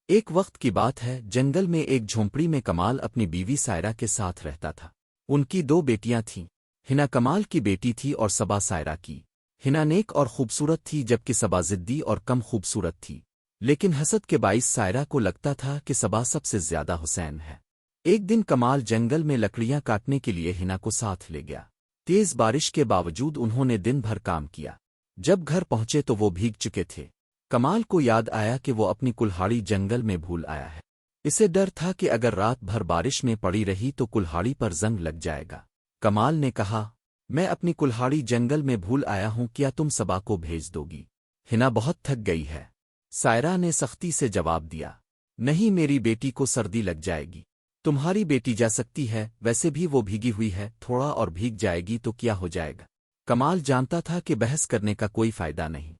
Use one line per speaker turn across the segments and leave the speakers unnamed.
ایک وقت کی بات ہے، جنگل میں ایک جھونپڑی میں کمال اپنی بیوی سائرہ کے ساتھ رہتا تھا۔ ان کی دو بیٹیاں تھیں، ہنا کمال کی بیٹی تھی اور صبا سائرہ کی۔ ہنا نیک اور خوبصورت تھی جبکہ صبا ضدی اور کم خوبصورت تھی، لیکن حسد کے باعث سائرہ کو لگتا تھا کہ صبا سب سے زیادہ حسین ہے۔ ایک دن کمال جنگل میں لکڑیاں کاٹنے کے لیے ہنا کو ساتھ لے گیا۔ تیز بارش کے باوجود انہوں نے دن بھر کام کیا۔ جب گھر پہنچے تو وہ بھیگ چکے تھے۔ کمال کو یاد آیا کہ وہ اپنی کلہاڑی جنگل میں بھول آیا ہے۔ اسے ڈر تھا کہ اگر رات بھر بارش میں پڑی رہی تو کلہاڑی پر زنگ لگ جائے گا۔ کمال نے کہا، میں اپنی کلہاڑی جنگل میں بھول آیا ہوں، کیا تم صبا کو بھیج دو گی؟ ہنا بہت تھک گئی ہے۔ سائرہ نے سختی سے جواب دیا، نہیں، میری بیٹی کو سردی لگ جائے گی۔ تمہاری بیٹی جا سکتی ہے، ویسے بھی وہ بھیگی ہوئی ہے، تھوڑا اور بھیگ جائے گی تو کیا ہو جائے گا؟ کمال جانتا تھا کہ بحث کرنے کا کوئی فائدہ نہیں۔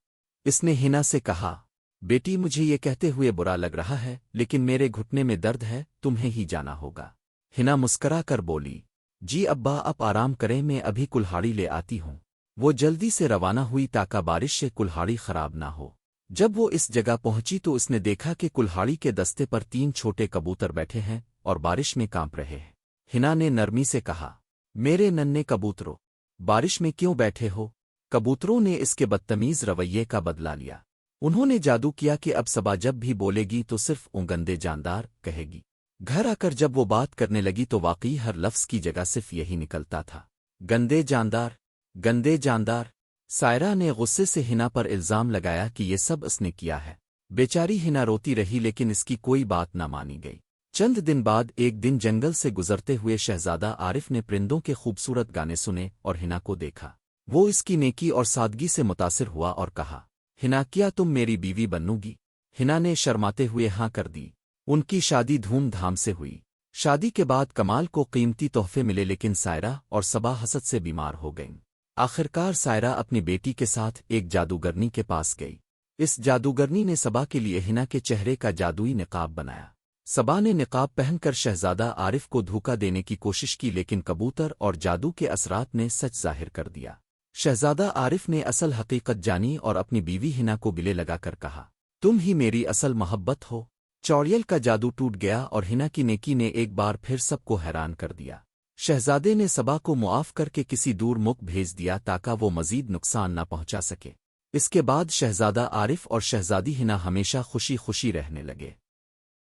اس نے ہنا سے کہا، بیٹی مجھے یہ کہتے ہوئے برا لگ رہا ہے، لیکن میرے گھٹنے میں درد ہے، تمہیں ہی جانا ہوگا۔ ہنا مسکرا کر بولی، جی ابا آپ آرام کریں، میں ابھی کلہاڑی لے آتی ہوں۔ وہ جلدی سے روانہ ہوئی تاکہ بارش سے کلہاڑی خراب نہ ہو۔ جب وہ اس جگہ پہنچی تو اس نے دیکھا کہ کلہاڑی کے دستے پر 3 چھوٹے کبوتر بیٹھے ہیں اور بارش میں کانپ رہے ہیں۔ ہنا نے نرمی سے کہا، میرے ننھے کبوتروں، بارش میں کیوں بیٹھے ہو؟ کبوتروں نے اس کے بدتمیز رویے کا بدلہ لیا۔ انہوں نے جادو کیا کہ اب صبا جب بھی بولے گی تو صرف اوں گندے جاندار کہے گی۔ گھر آ کر جب وہ بات کرنے لگی تو واقعی ہر لفظ کی جگہ صرف یہی نکلتا تھا، گندے جاندار، گندے جاندار۔ سائرہ نے غصے سے ہنا پر الزام لگایا کہ یہ سب اس نے کیا ہے۔ بیچاری ہنا روتی رہی لیکن اس کی کوئی بات نہ مانی گئی۔ چند دن بعد ایک دن جنگل سے گزرتے ہوئے شہزادہ عارف نے پرندوں کے خوبصورت گانے سنے اور ہنا کو دیکھا۔ وہ اس کی نیکی اور سادگی سے متاثر ہوا اور کہا، ہنا کیا تم میری بیوی بنو گی؟ ہنا نے شرماتے ہوئے ہاں کر دی۔ ان کی شادی دھوم دھام سے ہوئی۔ شادی کے بعد کمال کو قیمتی تحفے ملے لیکن سائرہ اور صبا حسد سے بیمار ہو گئیں۔ آخرکار سائرہ اپنی بیٹی کے ساتھ ایک جادوگرنی کے پاس گئی۔ اس جادوگرنی نے صبا کے لیے ہنا کے چہرے کا جادوئی نقاب بنایا۔ صبا نے نقاب پہن کر شہزادہ عارف کو دھوکہ دینے کی کوشش کی لیکن کبوتر اور جادو کے اثرات نے سچ ظاہر کر دیا۔ شہزادہ عارف نے اصل حقیقت جانی اور اپنی بیوی ہنا کو گلے لگا کر کہا، تم ہی میری اصل محبت ہو۔ چوڑیل کا جادو ٹوٹ گیا اور ہنا کی نیکی نے ایک بار پھر سب کو حیران کر دیا۔ شہزادے نے صبا کو معاف کر کے کسی دور ملک بھیج دیا تاکہ وہ مزید نقصان نہ پہنچا سکے۔ اس کے بعد شہزادہ عارف اور شہزادی ہنا ہمیشہ خوشی خوشی رہنے لگے۔